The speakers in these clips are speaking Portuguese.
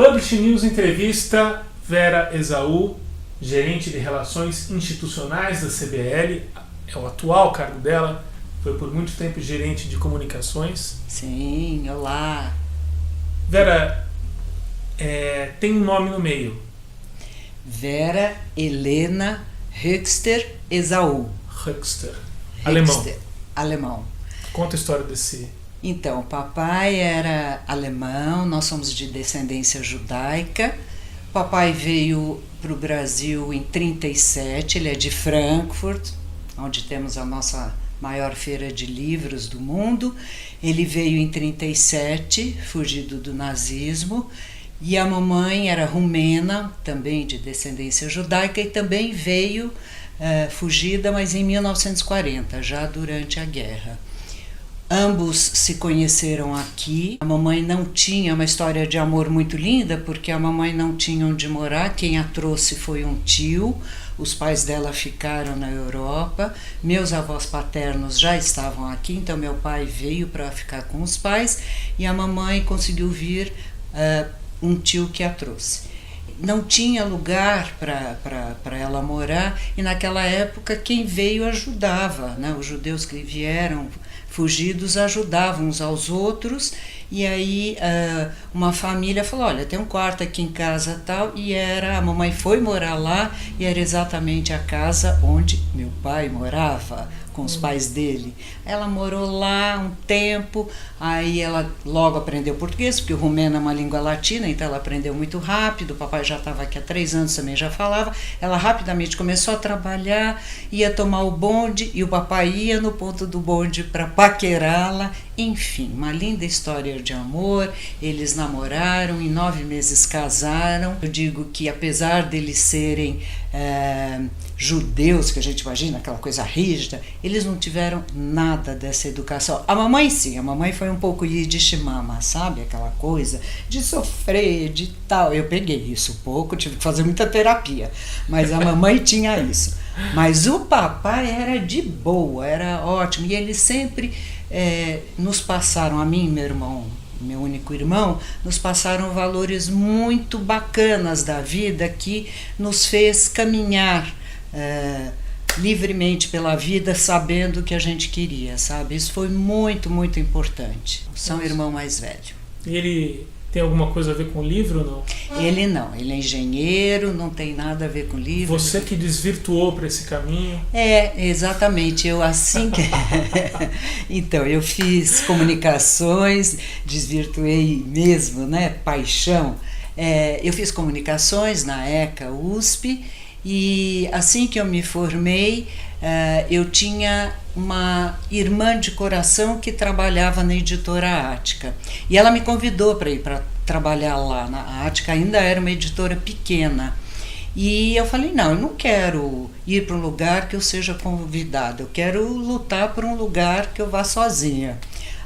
Publish News entrevista Vera Esaú, gerente de Relações Institucionais da CBL, é o atual cargo dela, foi por muito tempo gerente de comunicações. Sim, olá. Vera, tem um nome no meio. Vera Helena Höxter Esaú. Höxter. Alemão. Alemão. Conta a história desse... Então, o papai era alemão, nós somos de descendência judaica. O papai veio para o Brasil em 1937, ele é de Frankfurt, onde temos a nossa maior feira de livros do mundo. Ele veio em 1937, fugido do nazismo, e a mamãe era rumena, também de descendência judaica, e também veio fugida, mas em 1940, já durante a guerra. Ambos se conheceram aqui. A mamãe não tinha uma história de amor muito linda, porque a mamãe não tinha onde morar. Quem a trouxe foi um tio. Os pais dela ficaram na Europa. Meus avós paternos já estavam aqui, então meu pai veio para ficar com os pais e a mamãe conseguiu vir um tio que a trouxe. Não tinha lugar para ela morar e naquela época quem veio ajudava, né? Os judeus que vieram fugidos ajudavam uns aos outros, e aí uma família falou, olha, tem um quarto aqui em casa tal, e a mamãe foi morar lá, e era exatamente a casa onde meu pai morava, com os pais dele. Ela morou lá um tempo, aí ela logo aprendeu português, porque o romeno é uma língua latina, então ela aprendeu muito rápido, o papai já estava aqui há 3 anos, também já falava, ela rapidamente começou a trabalhar, ia tomar o bonde, e o papai ia no ponto do bonde para paquerá-la, enfim, uma linda história de amor. Eles namoraram, em 9 meses casaram. Eu digo que apesar deles serem judeus, que a gente imagina, aquela coisa rígida, eles não tiveram nada dessa educação. A mamãe sim, a mamãe foi um pouco Yiddish mama, sabe? Aquela coisa de sofrer, de tal. Eu peguei isso um pouco, tive que fazer muita terapia, mas a mamãe tinha isso. Mas o papai era de boa, era ótimo, e eles sempre nos passaram, a mim e meu irmão, meu único irmão, nos passaram valores muito bacanas da vida que nos fez caminhar livremente pela vida, sabendo o que a gente queria, sabe? Isso foi muito, muito importante. São irmão mais velho. Ele tem alguma coisa a ver com o livro ou não? Ele não, ele é engenheiro, não tem nada a ver com livro. Você que desvirtuou para esse caminho? Exatamente, eu assim que... Então, eu fiz comunicações, desvirtuei mesmo, né, paixão. Eu fiz comunicações na ECA USP, e assim que eu me formei, eu tinha uma irmã de coração que trabalhava na editora Ática, e ela me convidou para ir para trabalhar lá. Na Ática ainda era uma editora pequena, e eu falei, não, eu não quero ir para um lugar que eu seja convidada, eu quero lutar por um lugar que eu vá sozinha.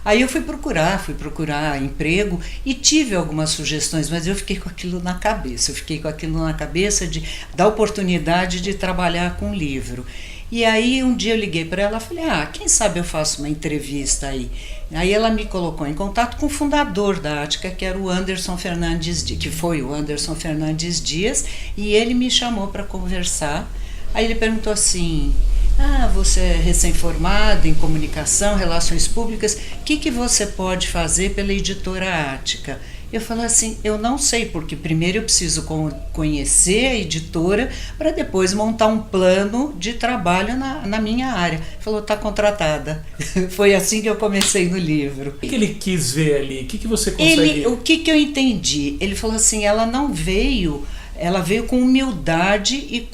Aí eu fui procurar emprego e tive algumas sugestões, mas eu fiquei com aquilo na cabeça. Da oportunidade de trabalhar com livro. E aí um dia eu liguei para ela e falei, quem sabe eu faço uma entrevista aí. Aí ela me colocou em contato com o fundador da Ática, que era o Anderson Fernandes Dias, que foi o Anderson Fernandes Dias, e ele me chamou para conversar. Aí ele perguntou assim, você é recém-formado em comunicação, relações públicas, o que você pode fazer pela editora Ática? Eu falei assim, eu não sei, porque primeiro eu preciso conhecer a editora para depois montar um plano de trabalho na minha área. Ele falou, está contratada. Foi assim que eu comecei no livro. O que ele quis ver ali? O que você consegue... O que eu entendi? Ele falou assim, ela veio com humildade e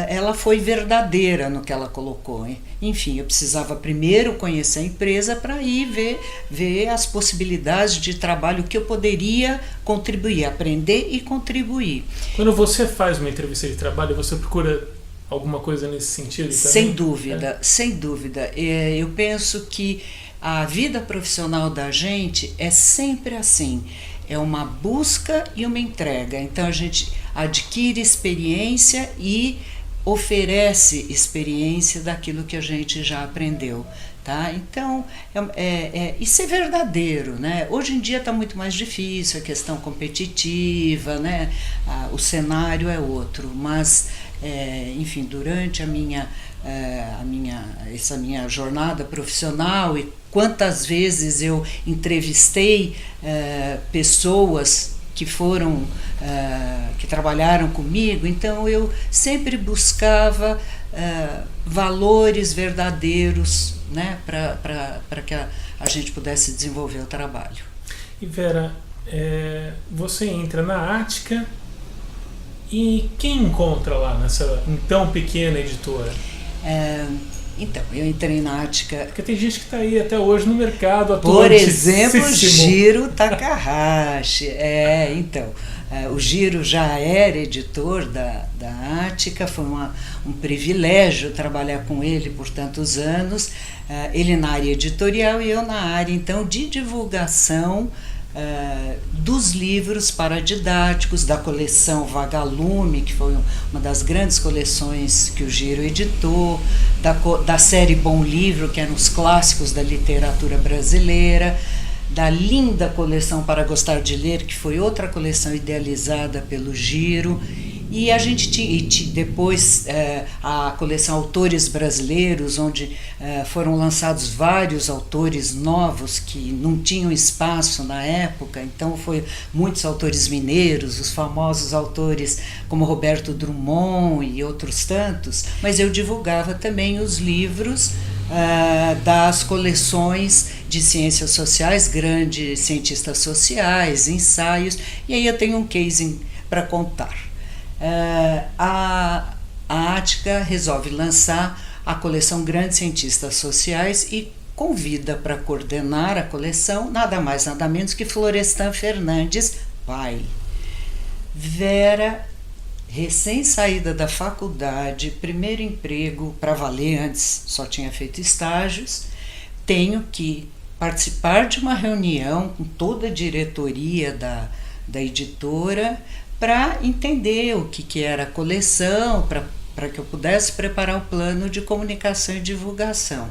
ela foi verdadeira no que ela colocou. Enfim, eu precisava primeiro conhecer a empresa para ir ver as possibilidades de trabalho que eu poderia contribuir, aprender e contribuir. Quando você faz uma entrevista de trabalho, você procura alguma coisa nesse sentido também? Sem dúvida. Eu penso que a vida profissional da gente é sempre assim. É uma busca e uma entrega. Então a gente adquire experiência e oferece experiência daquilo que a gente já aprendeu. Tá? Então, e ser verdadeiro, né? Hoje em dia está muito mais difícil, a questão competitiva, né? O cenário é outro, mas, enfim, durante essa minha jornada profissional, e quantas vezes eu entrevistei pessoas que foram, que trabalharam comigo, então eu sempre buscava valores verdadeiros, né, para que a gente pudesse desenvolver o trabalho. E Vera, você entra na Ática e quem encontra lá nessa então pequena editora? Então, eu entrei na Ática... Porque tem gente que está aí até hoje no mercado atuante. Por exemplo, Jiro Takahashi. Então, o Jiro já era editor da Ática, foi um privilégio trabalhar com ele por tantos anos. Ele na área editorial e eu na área, então, de divulgação dos livros paradidáticos, da coleção Vagalume, que foi uma das grandes coleções que o Jiro editou, da série Bom Livro, que eram os clássicos da literatura brasileira, da linda coleção Para Gostar de Ler, que foi outra coleção idealizada pelo Jiro, e a gente tinha depois a coleção Autores Brasileiros, onde foram lançados vários autores novos que não tinham espaço na época, então foi muitos autores mineiros, os famosos autores como Roberto Drummond e outros tantos, mas eu divulgava também os livros das coleções de ciências sociais, grandes cientistas sociais, ensaios, e aí eu tenho um case para contar. A Ática resolve lançar a coleção Grandes Cientistas Sociais e convida para coordenar a coleção nada mais nada menos que Florestan Fernandes, pai. Vera, recém-saída da faculdade, primeiro emprego para valer, antes só tinha feito estágios, tenho que participar de uma reunião com toda a diretoria da editora para entender o que era a coleção, para que eu pudesse preparar o plano de comunicação e divulgação.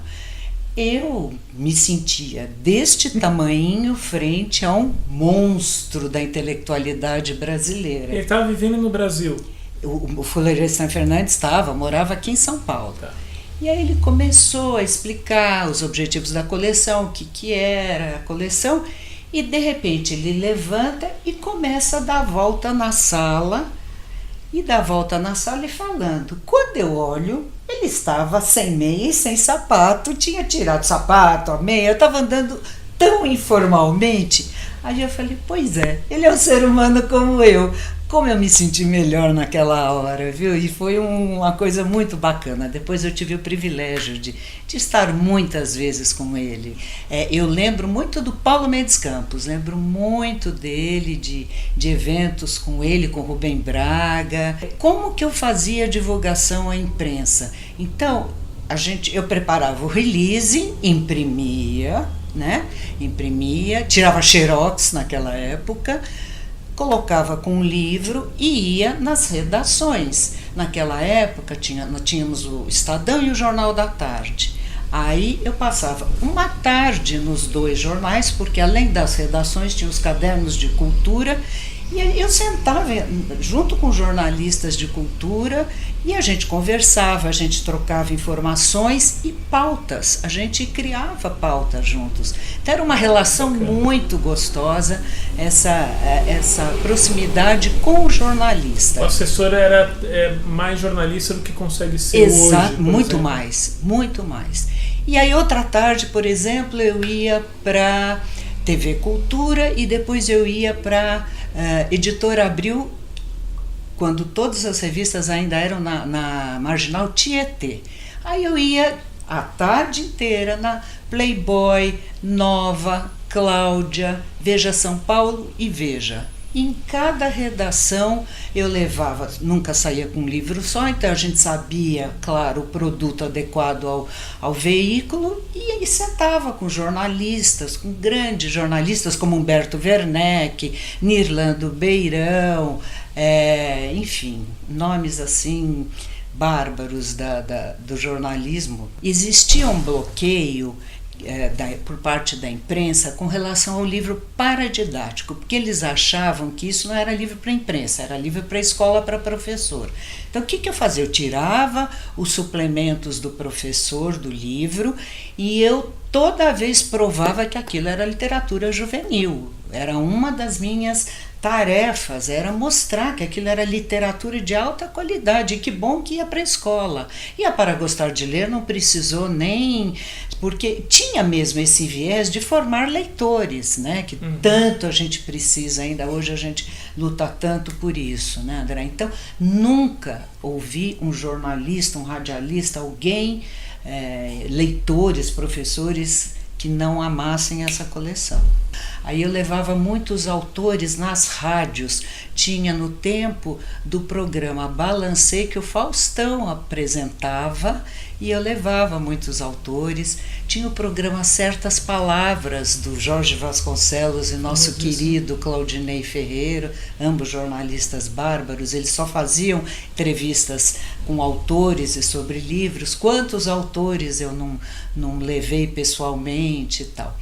Eu me sentia deste tamanho frente a um monstro da intelectualidade brasileira. Ele estava vivendo no Brasil? O Florestan Fernandes morava aqui em São Paulo. Tá. E aí ele começou a explicar os objetivos da coleção, o que era a coleção, e de repente ele levanta e começa a dar a volta na sala, e falando. Quando eu olho, ele estava sem meia e sem sapato, tinha tirado o sapato, a meia, eu estava andando tão informalmente. Aí eu falei, pois é, ele é um ser humano como eu. Como eu me senti melhor naquela hora, viu? E foi uma coisa muito bacana. Depois eu tive o privilégio de estar muitas vezes com ele. Eu lembro muito do Paulo Mendes Campos, lembro muito dele, de eventos com ele, com Rubem Braga. Como que eu fazia divulgação à imprensa? Então, eu preparava o release, imprimia, tirava xerox naquela época, colocava com um livro e ia nas redações. Naquela época nós tínhamos o Estadão e o Jornal da Tarde. Aí eu passava uma tarde nos dois jornais, porque além das redações tinha os cadernos de cultura, e eu sentava junto com jornalistas de cultura e a gente conversava, a gente trocava informações e pautas, a gente criava pautas juntos. Então era uma relação muito gostosa, essa proximidade com o jornalista. O assessor era mais jornalista do que consegue ser hoje. Muito mais. E aí outra tarde, por exemplo, eu ia para TV Cultura e depois eu ia para Editora Abril, quando todas as revistas ainda eram na Marginal Tietê. Aí eu ia a tarde inteira na Playboy, Nova, Cláudia, Veja São Paulo e Veja. Em cada redação eu levava, nunca saía com um livro só, então a gente sabia, claro, o produto adequado ao veículo, e aí sentava com jornalistas, com grandes jornalistas como Humberto Werneck, Nirlando Beirão, enfim, nomes assim bárbaros do jornalismo. Existia um bloqueio por parte da imprensa com relação ao livro paradidático, porque eles achavam que isso não era livro para imprensa, era livro para escola, para professor. Então o que eu fazia? Eu tirava os suplementos do professor do livro e eu toda vez provava que aquilo era literatura juvenil. Era uma das minhas tarefas, era mostrar que aquilo era literatura de alta qualidade, e que bom que ia para a escola. E a Para Gostar de Ler não precisou nem... porque tinha mesmo esse viés de formar leitores, né? Que tanto a gente precisa ainda, hoje a gente luta tanto por isso, né, André? Então, nunca ouvi um jornalista, um radialista, alguém, leitores, professores, que não amassem essa coleção. Aí eu levava muitos autores nas rádios. Tinha no tempo do programa Balancei, que o Faustão apresentava, e eu levava muitos autores. Tinha o programa Certas Palavras, do Jorge Vasconcelos e nosso querido Claudinei Ferreira, ambos jornalistas bárbaros. Eles só faziam entrevistas com autores e sobre livros. Quantos autores eu não levei pessoalmente e tal.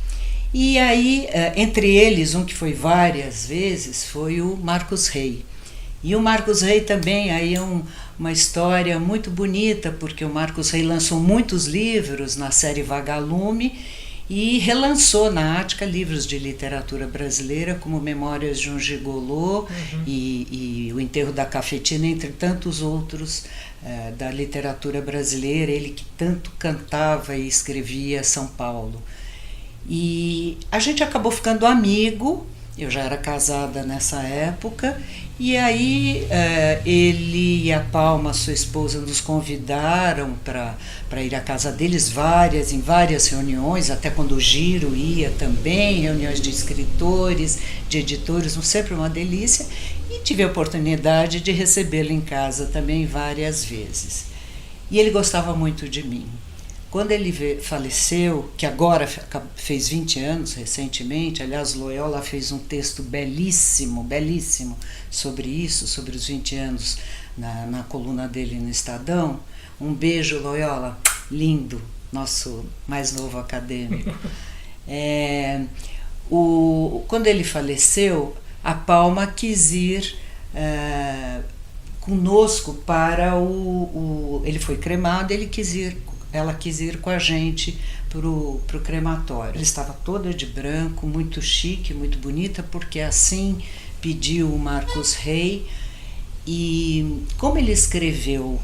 E aí, entre eles, um que foi várias vezes, foi o Marcos Rey. E o Marcos Rey também aí é uma história muito bonita, porque o Marcos Rey lançou muitos livros na série Vagalume e relançou na Ática livros de literatura brasileira, como Memórias de um Gigolô e O Enterro da Cafetina, entre tantos outros da literatura brasileira, ele que tanto cantava e escrevia São Paulo. E a gente acabou ficando amigo, eu já era casada nessa época, e aí ele e a Palma, sua esposa, nos convidaram para ir à casa deles em várias reuniões, até quando o Giro ia também, reuniões de escritores, de editores, sempre uma delícia, e tive a oportunidade de recebê-lo em casa também várias vezes. E ele gostava muito de mim. Quando ele faleceu, que agora fez 20 anos recentemente, aliás, Loyola fez um texto belíssimo, belíssimo sobre isso, sobre os 20 anos, na coluna dele no Estadão. Um beijo, Loyola, lindo, nosso mais novo acadêmico. Quando ele faleceu, a Palma quis ir conosco para ele foi cremado, ela quis ir com a gente pro crematório. Ela estava toda de branco, muito chique, muito bonita, porque assim pediu o Marcos Rey. E como ele escreveu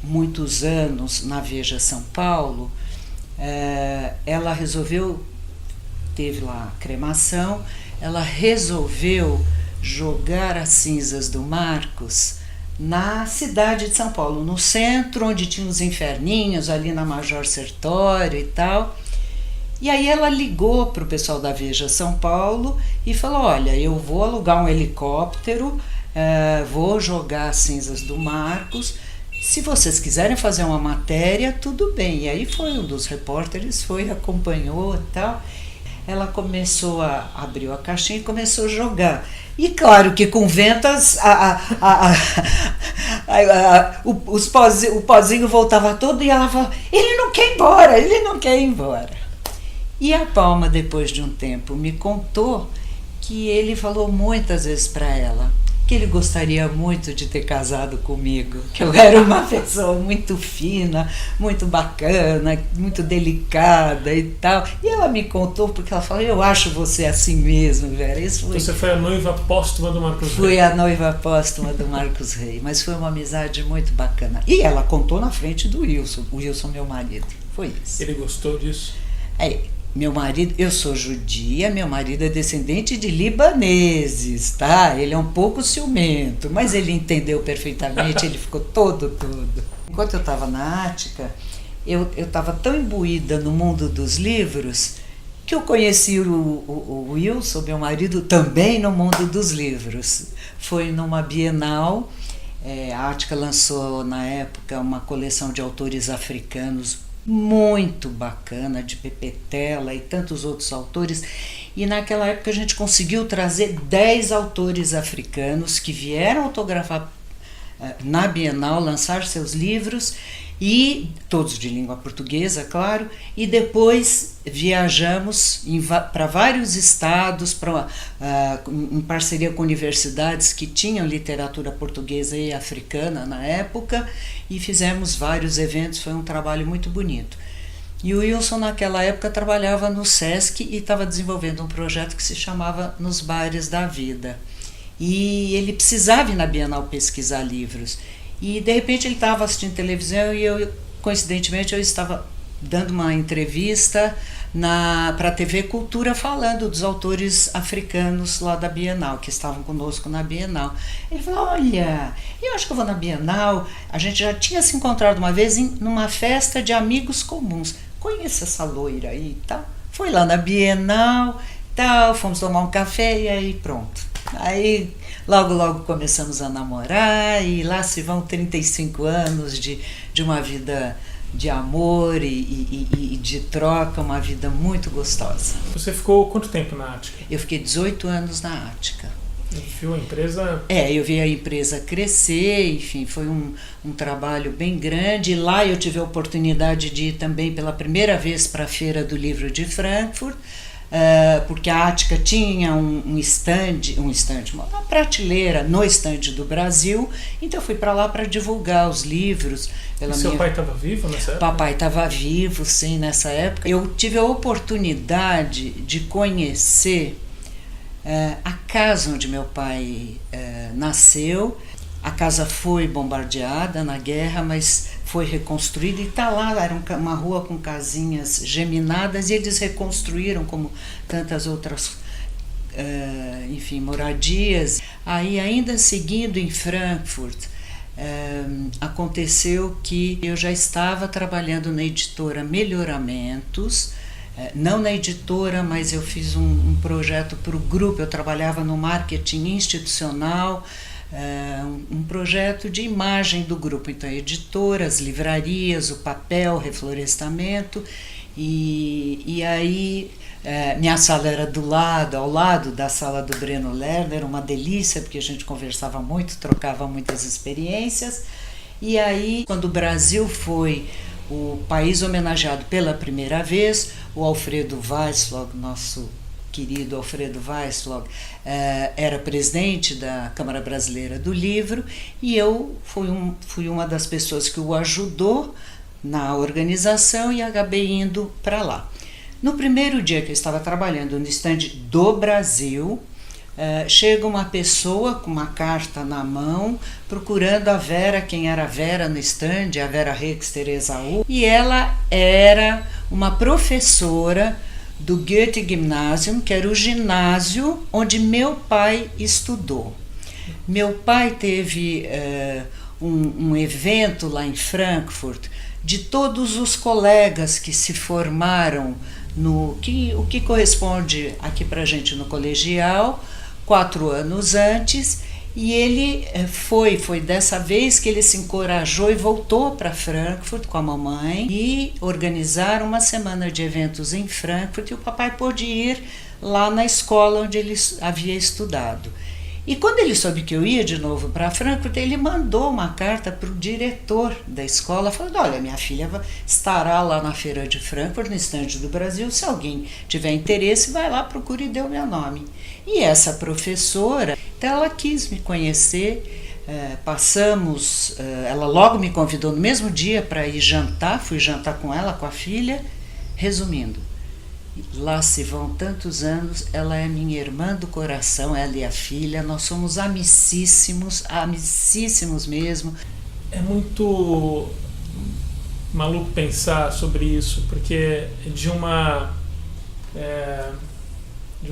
muitos anos na Veja São Paulo, ela resolveu, teve lá a cremação, ela resolveu jogar as cinzas do Marcos na cidade de São Paulo, no centro, onde tinha os inferninhos, ali na Major Sertório e tal. E aí ela ligou para o pessoal da Veja São Paulo e falou: olha, eu vou alugar um helicóptero, vou jogar as cinzas do Marcos, se vocês quiserem fazer uma matéria, tudo bem. E aí um dos repórteres acompanhou e tal. Ela abriu a caixinha e começou a jogar. E claro que com ventas o pozinho voltava todo e ela falava: ele não quer ir embora, ele não quer ir embora. E a Palma, depois de um tempo, me contou que ele falou muitas vezes para ela que ele gostaria muito de ter casado comigo, que eu era uma pessoa muito fina, muito bacana, muito delicada e tal. E ela me contou, porque ela falou: eu acho você assim mesmo, Vera. Então você foi a noiva póstuma do Marcos Rey? Fui a noiva póstuma do Marcos Rey, mas foi uma amizade muito bacana. E ela contou na frente do Wilson, o Wilson, meu marido. Foi isso. Ele gostou disso? Meu marido, eu sou judia, meu marido é descendente de libaneses, tá? Ele é um pouco ciumento, mas ele entendeu perfeitamente, ele ficou todo. Enquanto eu estava na Ática, eu estava tão imbuída no mundo dos livros que eu conheci o Wilson, meu marido, também no mundo dos livros. Foi numa Bienal, a Ática lançou na época uma coleção de autores africanos muito bacana, de Pepetela e tantos outros autores, e naquela época a gente conseguiu trazer 10 autores africanos que vieram autografar na Bienal, lançar seus livros, e todos de língua portuguesa, claro, e depois viajamos para vários estados, em parceria com universidades que tinham literatura portuguesa e africana na época, e fizemos vários eventos, foi um trabalho muito bonito. E o Wilson naquela época trabalhava no Sesc e estava desenvolvendo um projeto que se chamava Nos Bares da Vida. E ele precisava ir na Bienal pesquisar livros. E de repente ele estava assistindo televisão e eu, coincidentemente, eu estava dando uma entrevista para a TV Cultura falando dos autores africanos lá da Bienal, que estavam conosco na Bienal. Ele falou, olha, eu acho que eu vou na Bienal, a gente já tinha se encontrado uma vez numa festa de amigos comuns, conheço essa loira aí e tal. Foi lá na Bienal, tal, fomos tomar um café e aí pronto. Aí logo começamos a namorar e lá se vão 35 anos de uma vida de amor e de troca, uma vida muito gostosa. Você ficou quanto tempo na Ática? Eu fiquei 18 anos na Ática. Viu a empresa? Eu vi a empresa crescer, enfim, foi um trabalho bem grande. Lá eu tive a oportunidade de ir também pela primeira vez para a Feira do Livro de Frankfurt, porque a Ática tinha uma prateleira no estande do Brasil, então eu fui para lá para divulgar os livros. Seu pai estava vivo nessa época? Papai estava vivo, sim, nessa época. Eu tive a oportunidade de conhecer a casa onde meu pai nasceu. A casa foi bombardeada na guerra, mas foi reconstruída e está lá. Era uma rua com casinhas geminadas e eles reconstruíram como tantas outras moradias. Aí, ainda seguindo em Frankfurt, aconteceu que eu já estava trabalhando na editora Melhoramentos, não na editora, mas eu fiz um projeto para o grupo. Eu trabalhava no marketing institucional, um projeto de imagem do grupo, então editoras, livrarias, o papel, reflorestamento, e aí minha sala era ao lado da sala do Breno Lerner, uma delícia, porque a gente conversava muito, trocava muitas experiências. E aí, quando o Brasil foi o país homenageado pela primeira vez, o Alfredo Weisslog, nosso querido Alfredo Weisslog, era presidente da Câmara Brasileira do Livro, e eu fui uma das pessoas que o ajudou na organização e acabei indo para lá. No primeiro dia que eu estava trabalhando no estande do Brasil, chega uma pessoa com uma carta na mão, procurando a Vera, quem era a Vera no estande, a Vera Rexter Esaú, e ela era uma professora do Goethe Gymnasium, que era o ginásio onde meu pai estudou. Meu pai teve um evento lá em Frankfurt de todos os colegas que se formaram o que corresponde aqui para a gente no colegial, 4 anos antes, e ele foi dessa vez que ele se encorajou e voltou para Frankfurt com a mamãe e organizaram uma semana de eventos em Frankfurt, e o papai pôde ir lá na escola onde ele havia estudado. E quando ele soube que eu ia de novo para Frankfurt, ele mandou uma carta para o diretor da escola, falando, olha, minha filha estará lá na feira de Frankfurt, no estande do Brasil, se alguém tiver interesse, vai lá, procure e dê o meu nome. E essa professora, então ela quis me conhecer, ela logo me convidou no mesmo dia para ir jantar, fui jantar com ela, com a filha. Resumindo, lá se vão tantos anos, ela é minha irmã do coração, ela e a filha, nós somos amicíssimos mesmo. É muito maluco pensar sobre isso, porque de uma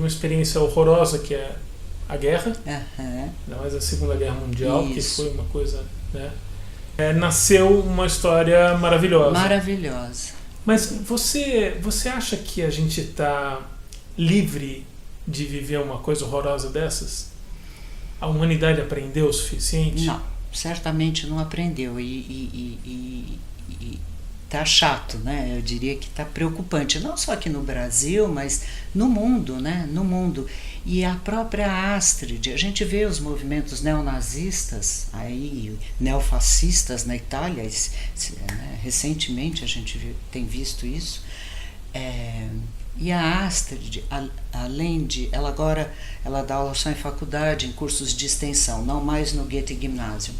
experiência horrorosa que é a guerra, ainda mais a Segunda Guerra Mundial, isso, que foi uma coisa, né? Nasceu uma história maravilhosa. Maravilhosa. Mas você acha que a gente está livre de viver uma coisa horrorosa dessas? A humanidade aprendeu o suficiente? Não, certamente não aprendeu. tá chato, né? Eu diria que tá preocupante, não só aqui no Brasil, mas no mundo, né? No mundo. E a própria Astrid, a gente vê os movimentos neonazistas, aí, neofascistas na Itália, né? Recentemente a gente tem visto isso. E a Astrid, além de... Ela agora dá aula só em faculdade, em cursos de extensão, não mais no Goethe-Gymnasium.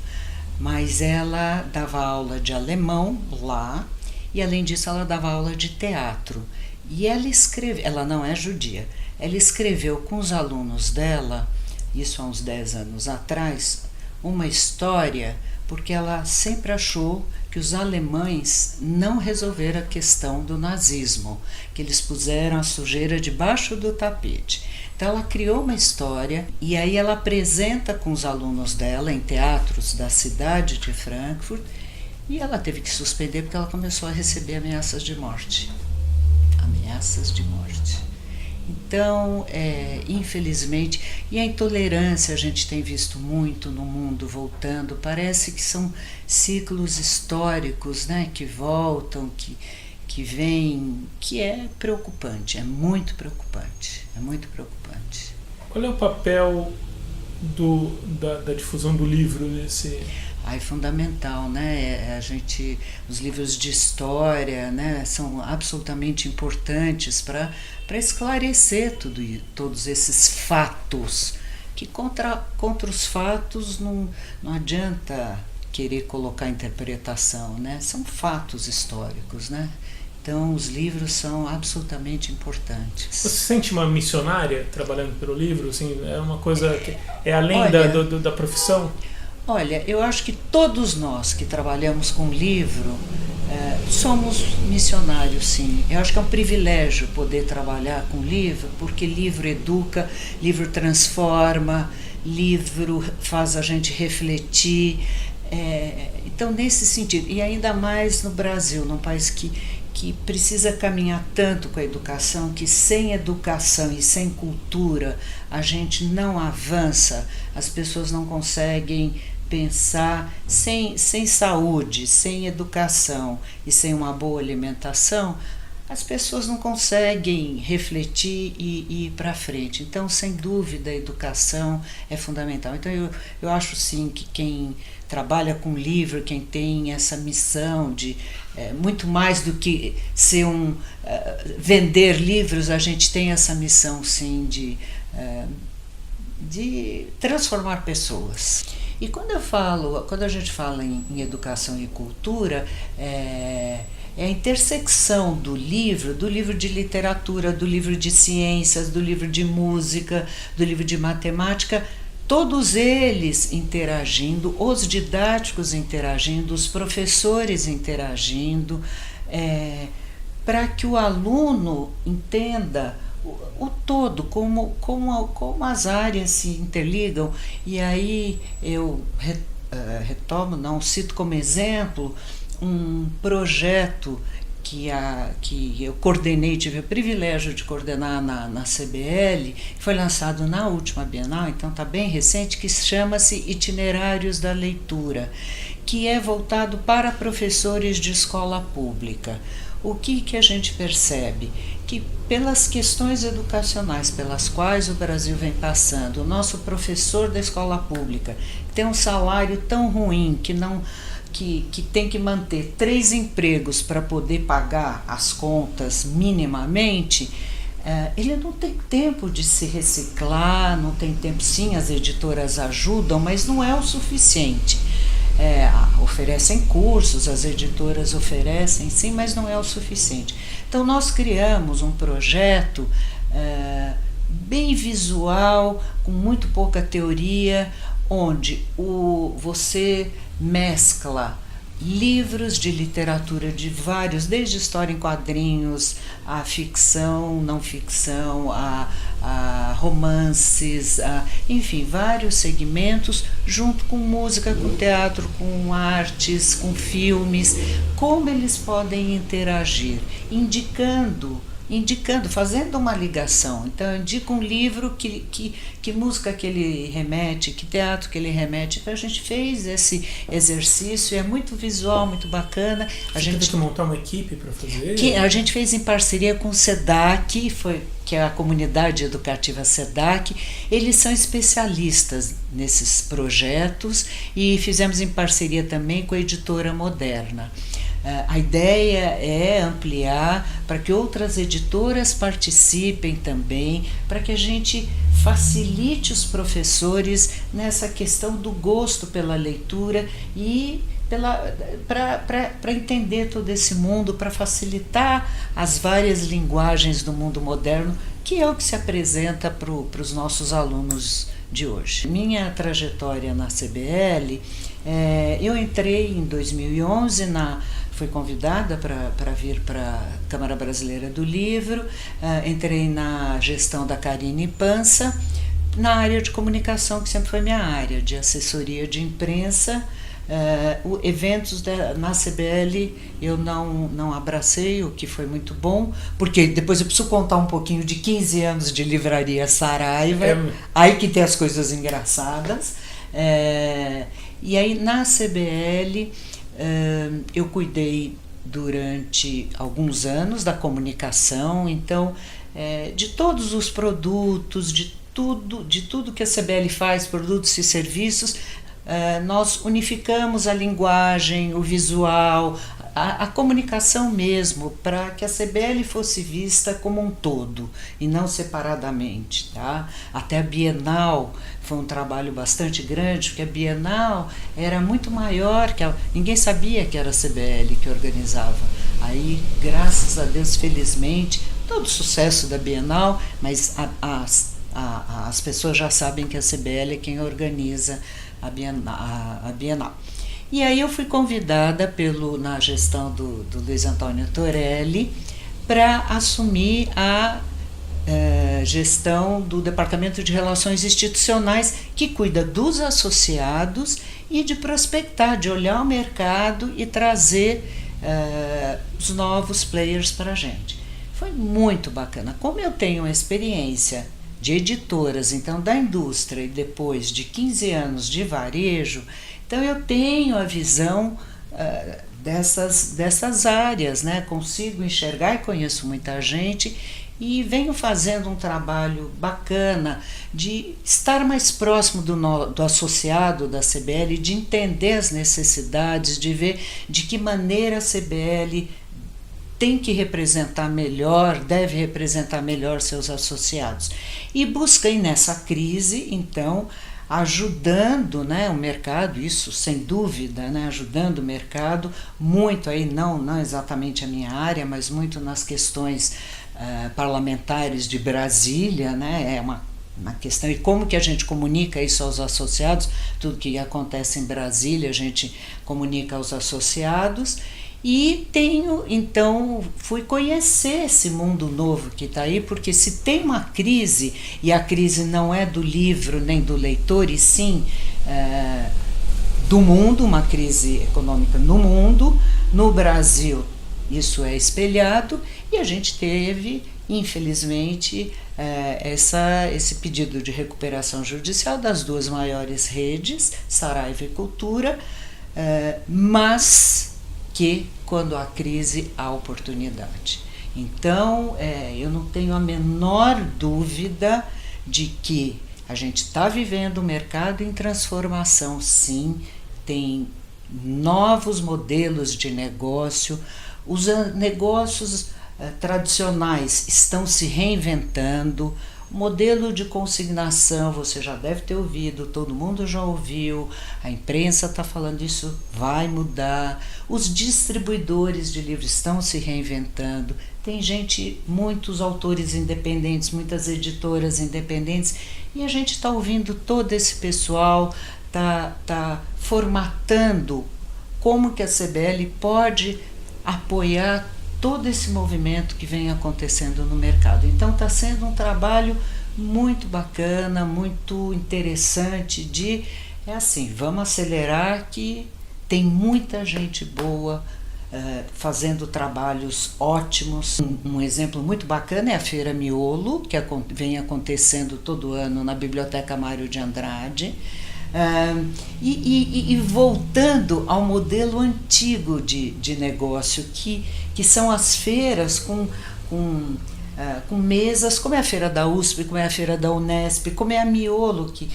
Mas ela dava aula de alemão lá, e além disso ela dava aula de teatro. E ela não é judia, ela escreveu com os alunos dela, isso há uns 10 anos atrás, uma história, porque ela sempre achou que os alemães não resolveram a questão do nazismo, que eles puseram a sujeira debaixo do tapete. Então ela criou uma história e aí ela apresenta com os alunos dela em teatros da cidade de Frankfurt, e ela teve que suspender porque ela começou a receber ameaças de morte. Ameaças de morte. Então, infelizmente, e a intolerância a gente tem visto muito no mundo voltando, parece que são ciclos históricos, né, que voltam, que vêm, que é preocupante, é muito preocupante, é muito preocupante. Qual é o papel da difusão do livro nesse... É fundamental, né? Os livros de história, né, são absolutamente importantes para esclarecer todos esses fatos, que contra os fatos não adianta querer colocar interpretação, né? São fatos históricos, né? Então os livros são absolutamente importantes. Você se sente uma missionária trabalhando pelo livro? Assim, é uma coisa que é além da profissão? Olha, eu acho que todos nós que trabalhamos com livro somos missionários, sim. Eu acho que é um privilégio poder trabalhar com livro, porque livro educa, livro transforma, livro faz a gente refletir. Então, nesse sentido, e ainda mais no Brasil, num país que precisa caminhar tanto com a educação, que sem educação e sem cultura a gente não avança, as pessoas não conseguem pensar, sem saúde, sem educação e sem uma boa alimentação, as pessoas não conseguem refletir e ir para frente. Então, sem dúvida, a educação é fundamental. Então, eu acho sim que quem trabalha com livro, quem tem essa missão de muito mais do que ser vender livros, a gente tem essa missão sim de transformar pessoas. E quando a gente fala em educação e cultura, é a intersecção do livro de literatura, do livro de ciências, do livro de música, do livro de matemática, todos eles interagindo, os didáticos interagindo, os professores interagindo, para que o aluno entenda o todo, como as áreas se interligam. E aí eu cito como exemplo um projeto que eu coordenei, tive o privilégio de coordenar na CBL, que foi lançado na última Bienal, então está bem recente, que chama-se Itinerários da Leitura, que é voltado para professores de escola pública. O que a gente percebe? Que pelas questões educacionais pelas quais o Brasil vem passando, o nosso professor da escola pública tem um salário tão ruim que tem que manter 3 empregos para poder pagar as contas minimamente, ele não tem tempo de se reciclar, não tem tempo, sim, as editoras ajudam, mas não é o suficiente. Oferecem cursos, as editoras oferecem, sim, mas não é o suficiente. Então nós criamos um projeto bem visual, com muito pouca teoria, onde você mescla livros de literatura de vários, desde história em quadrinhos, a ficção, não ficção, a romances, enfim, vários segmentos, junto com música, com teatro, com artes, com filmes, como eles podem interagir, indicando indicando, fazendo uma ligação. Então eu indico um livro, que música que ele remete, que teatro que ele remete. Então a gente fez esse exercício, é muito visual, muito bacana. A gente teve que montar uma equipe para fazer? Que a gente fez em parceria com o SEDAC, que é a comunidade educativa SEDAC. Eles são especialistas nesses projetos e fizemos em parceria também com a Editora Moderna. A ideia é ampliar para que outras editoras participem também, para que a gente facilite os professores nessa questão do gosto pela leitura e para entender todo esse mundo, para facilitar as várias linguagens do mundo moderno, que é o que se apresenta para os nossos alunos de hoje. Minha trajetória na CBL, eu entrei em 2011 fui convidada para vir para a Câmara Brasileira do Livro, entrei na gestão da Karine Pansa, na área de comunicação, que sempre foi minha área, de assessoria de imprensa. Eventos na CBL eu não abracei, o que foi muito bom, porque depois eu preciso contar um pouquinho de 15 anos de livraria Saraiva, aí que tem as coisas engraçadas. E aí na CBL eu cuidei durante alguns anos da comunicação, então de todos os produtos, de tudo que a CBL faz, produtos e serviços, nós unificamos a linguagem, o visual, a comunicação mesmo, para que a CBL fosse vista como um todo e não separadamente, tá? Até a Bienal foi um trabalho bastante grande, porque a Bienal era muito maior, ninguém sabia que era a CBL que organizava. Aí, graças a Deus, felizmente, todo o sucesso da Bienal, mas as pessoas já sabem que a CBL é quem organiza a Bienal. E aí eu fui convidada na gestão do Luiz Antônio Torelli para assumir a gestão do Departamento de Relações Institucionais, que cuida dos associados e de prospectar, de olhar o mercado e trazer os novos players para a gente. Foi muito bacana. Como eu tenho uma experiência de editoras, então da indústria, e depois de 15 anos de varejo, então eu tenho a visão dessas áreas, né? Consigo enxergar e conheço muita gente e venho fazendo um trabalho bacana de estar mais próximo do associado da CBL, de entender as necessidades, de ver de que maneira a CBL tem que representar melhor, deve representar melhor seus associados. E busquei nessa crise, então, ajudando, né, o mercado, isso sem dúvida, né, ajudando o mercado, muito aí, não exatamente a minha área, mas muito nas questões parlamentares de Brasília, né, é uma questão, e como que a gente comunica isso aos associados, tudo que acontece em Brasília a gente comunica aos associados. E fui conhecer esse mundo novo que está aí, porque se tem uma crise, e a crise não é do livro nem do leitor, e sim do mundo, uma crise econômica no mundo, no Brasil isso é espelhado, e a gente teve, infelizmente, esse pedido de recuperação judicial das duas maiores redes, Saraiva e Cultura, mas que quando há crise há oportunidade. Então, eu não tenho a menor dúvida de que a gente está vivendo um mercado em transformação, sim, tem novos modelos de negócio, os negócios tradicionais estão se reinventando. O modelo de consignação, você já deve ter ouvido, todo mundo já ouviu, a imprensa está falando isso, vai mudar, os distribuidores de livros estão se reinventando, tem muitos autores independentes, muitas editoras independentes, e a gente está ouvindo todo esse pessoal, está formatando como que a CBL pode apoiar todo esse movimento que vem acontecendo no mercado. Então está sendo um trabalho muito bacana, muito interessante vamos acelerar, que tem muita gente boa fazendo trabalhos ótimos. Um exemplo muito bacana é a Feira Miolo, que vem acontecendo todo ano na Biblioteca Mário de Andrade. E voltando ao modelo antigo de negócio, que são as feiras com mesas, como é a Feira da USP, como é a Feira da Unesp, como é a Miolo, que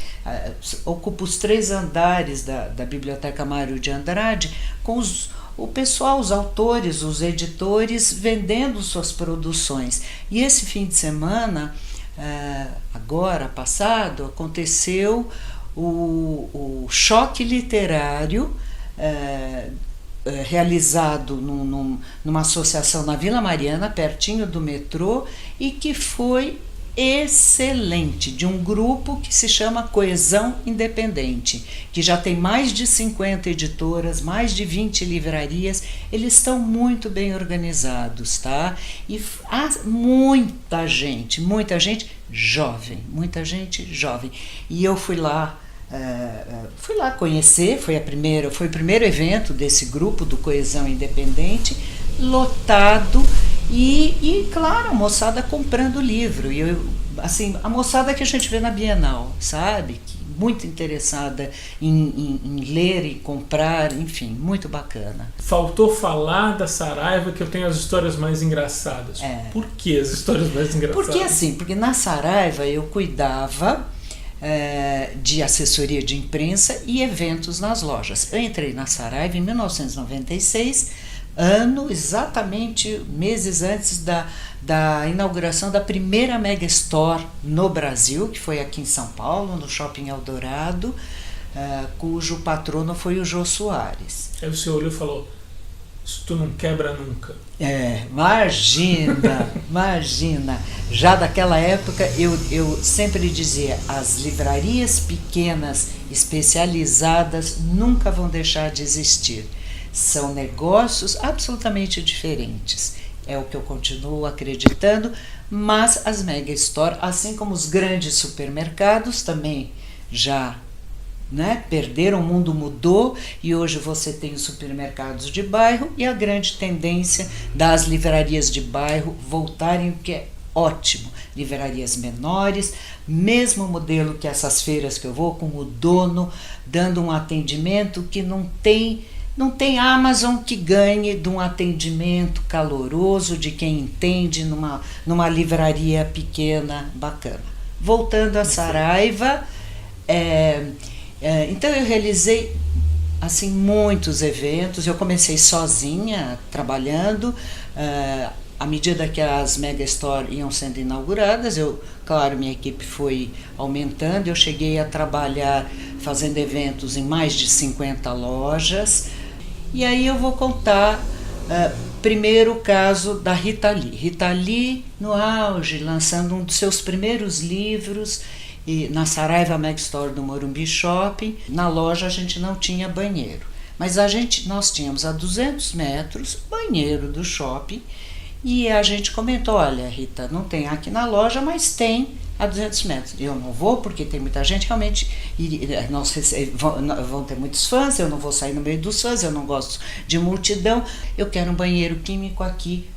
ocupa os 3 andares da Biblioteca Mário de Andrade, com o pessoal, os autores, os editores, vendendo suas produções. E esse fim de semana, agora passado, aconteceu o choque literário, realizado numa associação na Vila Mariana, pertinho do metrô, e que foi excelente, de um grupo que se chama Coesão Independente, que já tem mais de 50 editoras, mais de 20 livrarias. Eles estão muito bem organizados, tá? E há muita gente jovem, e eu fui lá conhecer, foi o primeiro evento desse grupo do Coesão Independente, lotado, e claro, a moçada comprando livro, e assim, a moçada que a gente vê na Bienal, sabe? Muito interessada em ler e comprar, enfim, muito bacana. Faltou falar da Saraiva, que eu tenho as histórias mais engraçadas. Por que as histórias mais engraçadas? Porque na Saraiva eu cuidava de assessoria de imprensa e eventos nas lojas. Eu entrei na Saraiva em 1996, ano exatamente meses antes da inauguração da primeira Mega Store no Brasil, que foi aqui em São Paulo, no Shopping Eldorado, cujo patrono foi o Jô Soares. Aí você olhou e falou: isso tu não quebra nunca. Imagina. Já daquela época eu sempre dizia, as livrarias pequenas especializadas nunca vão deixar de existir. São negócios absolutamente diferentes. É o que eu continuo acreditando, mas as Mega Store, assim como os grandes supermercados, também já perderam, o mundo mudou, e hoje você tem os supermercados de bairro e a grande tendência das livrarias de bairro voltarem, o que é ótimo. Livrarias menores, mesmo modelo que essas feiras que eu vou, com o dono dando um atendimento que não tem Amazon que ganhe de um atendimento caloroso de quem entende numa livraria pequena, bacana. Voltando a Saraiva, então eu realizei assim muitos eventos. Eu comecei sozinha, trabalhando. À medida que as Mega Store iam sendo inauguradas, claro, minha equipe foi aumentando. Eu cheguei a trabalhar fazendo eventos em mais de 50 lojas. E aí eu vou contar primeiro o caso da Rita Lee. Rita Lee, no auge, lançando um dos seus primeiros livros, e na Saraiva Mega Store do Morumbi Shopping. Na loja a gente não tinha banheiro, mas nós tínhamos a 200 metros banheiro do shopping, e a gente comentou: olha, Rita, não tem aqui na loja, mas tem a 200 metros. Eu não vou porque tem muita gente, realmente vão ter muitos fãs, eu não vou sair no meio dos fãs, eu não gosto de multidão, eu quero um banheiro químico aqui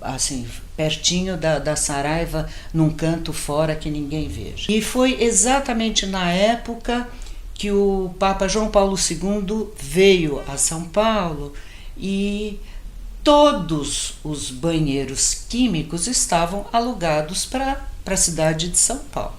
assim, pertinho da Saraiva, num canto fora que ninguém veja. E foi exatamente na época que o Papa João Paulo II veio a São Paulo, e todos os banheiros químicos estavam alugados para a cidade de São Paulo.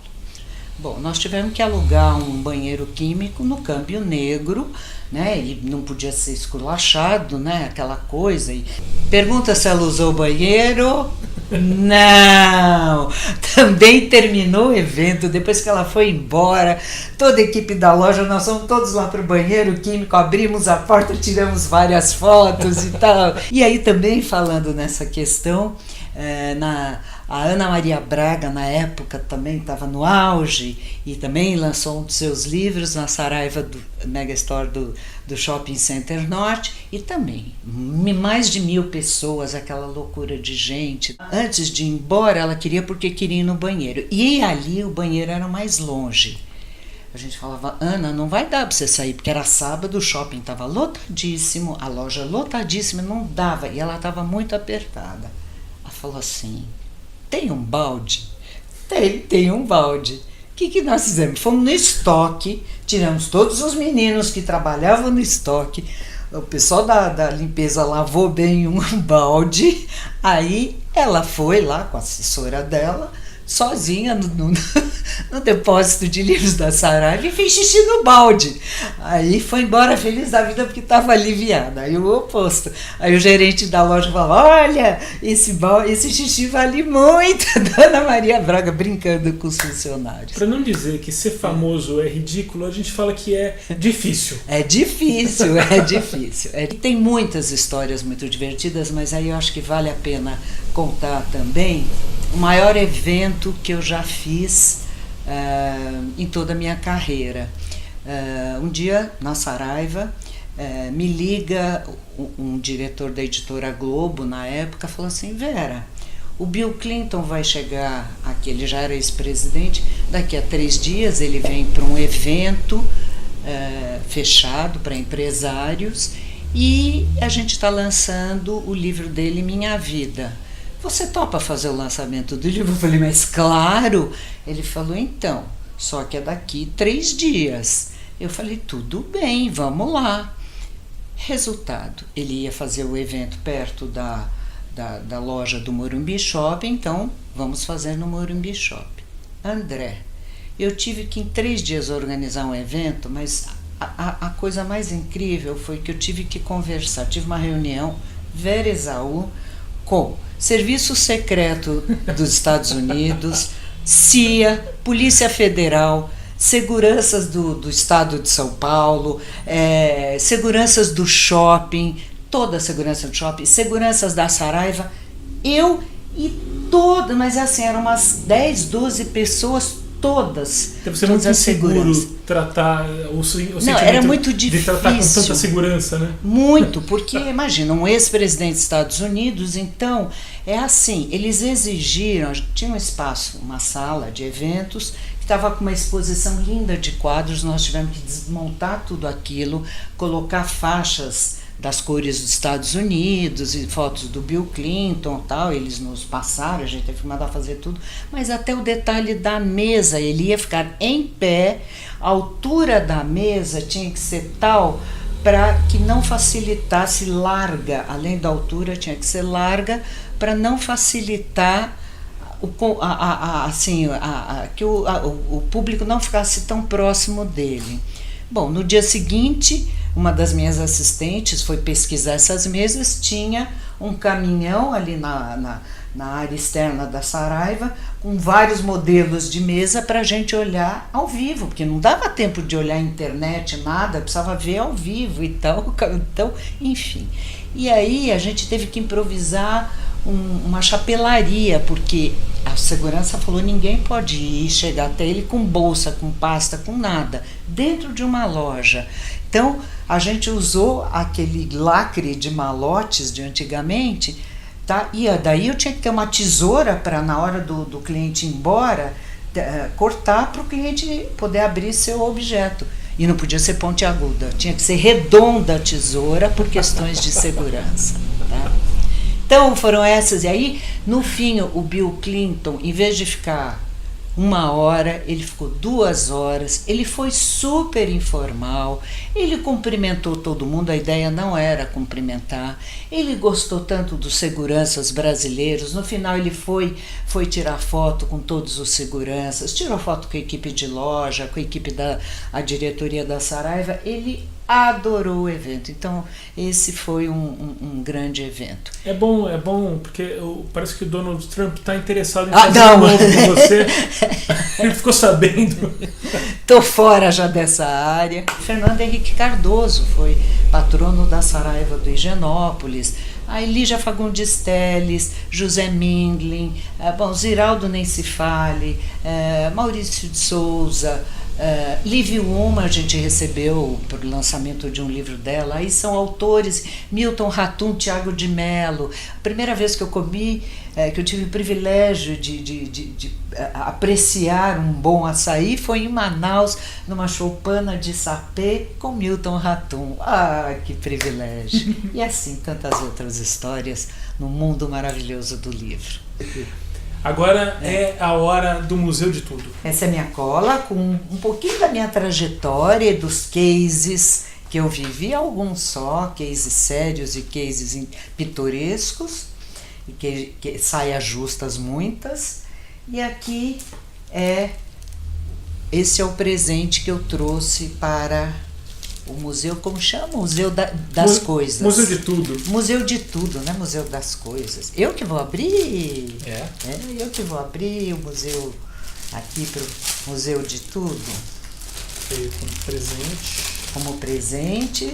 Bom, nós tivemos que alugar um banheiro químico no Câmbio Negro, e não podia ser esculachado, aquela coisa. E pergunta se ela usou o banheiro. Não! Também terminou o evento, depois que ela foi embora, toda a equipe da loja, nós fomos todos lá para o banheiro químico, abrimos a porta, tiramos várias fotos e tal. E aí também, falando nessa questão, a Ana Maria Braga, na época, também estava no auge e também lançou um dos seus livros na Saraiva do Mega Store do Shopping Center Norte, e também mais de 1.000 pessoas, aquela loucura de gente. Antes de ir embora, ela queria ir no banheiro, e ali o banheiro era mais longe. A gente falava, Ana, não vai dar para você sair, porque era sábado, o shopping estava lotadíssimo, a loja lotadíssima, não dava, e ela estava muito apertada. Ela falou assim, tem um balde? Tem um balde. O que nós fizemos? Fomos no estoque, tiramos todos os meninos que trabalhavam no estoque, o pessoal da limpeza lavou bem um balde, aí ela foi lá com a assessora dela, sozinha no depósito de livros da Saraiva e fez xixi no balde. Aí foi embora feliz da vida porque estava aliviada. Aí o oposto. Aí o gerente da loja falou, olha, esse xixi vale muito. Dona Maria Braga brincando com os funcionários. Para não dizer que ser famoso é ridículo, a gente fala que é difícil. É difícil, é difícil. Tem muitas histórias muito divertidas, mas aí eu acho que vale a pena contar também o maior evento que eu já fiz em toda a minha carreira. Um dia, na Saraiva, me liga um diretor da editora Globo, na época, falou assim, Vera, o Bill Clinton vai chegar aqui, ele já era ex-presidente, daqui a 3 dias ele vem para um evento fechado para empresários e a gente está lançando o livro dele, Minha Vida. Você topa fazer o lançamento do livro? Eu falei, mas claro. Ele falou, então, só que é daqui 3 dias. Eu falei, tudo bem, vamos lá. Resultado, ele ia fazer o evento perto da loja do Morumbi Shopping, então vamos fazer no Morumbi Shopping. André, eu tive que em 3 dias organizar um evento, mas a coisa mais incrível foi que eu tive que conversar, tive uma reunião, Vera Esaú, com Serviço Secreto dos Estados Unidos, CIA, Polícia Federal, seguranças do Estado de São Paulo, seguranças do shopping, toda a segurança do shopping, seguranças da Saraiva, eu e todas, mas assim, eram umas 10, 12 pessoas, todas. Deve ser muito inseguro tratar o sentimento não, era muito difícil, de tratar com tanta segurança, né? Muito, porque imagina, um ex-presidente dos Estados Unidos, então, é assim, eles exigiram, tinha um espaço, uma sala de eventos, que estava com uma exposição linda de quadros, nós tivemos que desmontar tudo aquilo, colocar faixas das cores dos Estados Unidos e fotos do Bill Clinton e tal, eles nos passaram, a gente teve que mandar fazer tudo, mas até o detalhe da mesa, ele ia ficar em pé, a altura da mesa tinha que ser tal para que não facilitasse larga, além da altura tinha que ser larga para não facilitar que o público não ficasse tão próximo dele. Bom, no dia seguinte, uma das minhas assistentes foi pesquisar essas mesas, tinha um caminhão ali na área externa da Saraiva, com vários modelos de mesa para a gente olhar ao vivo, porque não dava tempo de olhar a internet, nada, precisava ver ao vivo e tal, então, enfim. E aí a gente teve que improvisar uma chapelaria, porque a segurança falou, ninguém pode ir, chegar até ele com bolsa, com pasta, com nada, dentro de uma loja. Então, a gente usou aquele lacre de malotes de antigamente, tá? E daí eu tinha que ter uma tesoura para, na hora do cliente ir embora, cortar para o cliente poder abrir seu objeto. E não podia ser pontiaguda, tinha que ser redonda a tesoura por questões de segurança, tá? Então foram essas, e aí no fim o Bill Clinton, em vez de ficar 1 hora, ele ficou 2 horas, ele foi super informal, ele cumprimentou todo mundo, a ideia não era cumprimentar, ele gostou tanto dos seguranças brasileiros, no final ele foi tirar foto com todos os seguranças, tirou foto com a equipe de loja, com a equipe a diretoria da Saraiva, ele adorou o evento, então esse foi um grande evento. É bom, porque parece que o Donald Trump está interessado em fazer um novo com você. Ele ficou sabendo. Estou fora já dessa área. Fernando Henrique Cardoso foi patrono da Saraiva do Higienópolis. A Lígia Fagundes Telles, José Mindlin, Ziraldo nem se fale, Maurício de Souza, Liv Uma a gente recebeu para o lançamento de um livro dela. Aí são autores, Milton Ratum, Tiago de Mello. A primeira vez que eu comi, que eu tive o privilégio de apreciar um bom açaí foi em Manaus, numa choupana de sapê com Milton Ratum. Ah, que privilégio! E assim tantas outras histórias no mundo maravilhoso do livro. Agora é a hora do Museu de Tudo. Essa é minha cola com um pouquinho da minha trajetória e dos cases que eu vivi, alguns só, cases sérios e cases pitorescos, e que saias justas muitas. E aqui esse é o presente que eu trouxe para o museu, como chama? Museu das Coisas. Museu de Tudo. Museu de Tudo, né? Museu das Coisas. Eu que vou abrir? Eu que vou abrir o museu aqui para o Museu de Tudo. Veio como presente. Como presente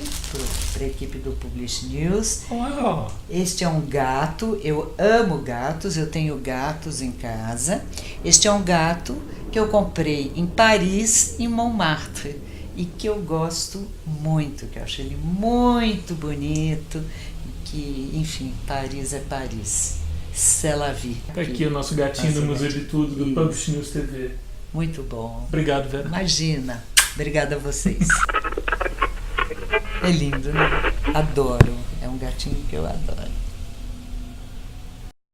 para a equipe do Publish News. Uau. Este é um gato, eu amo gatos, eu tenho gatos em casa. Este é um gato que eu comprei em Paris, em Montmartre, e que eu gosto muito, que eu acho ele muito bonito, e que, enfim, Paris é Paris. C'est la vie. Aqui o nosso gatinho do Museu de Tudo, do Publish News TV. Muito bom. Obrigado, Vera. Imagina. Obrigada a vocês. É lindo, né? Adoro. É um gatinho que eu adoro.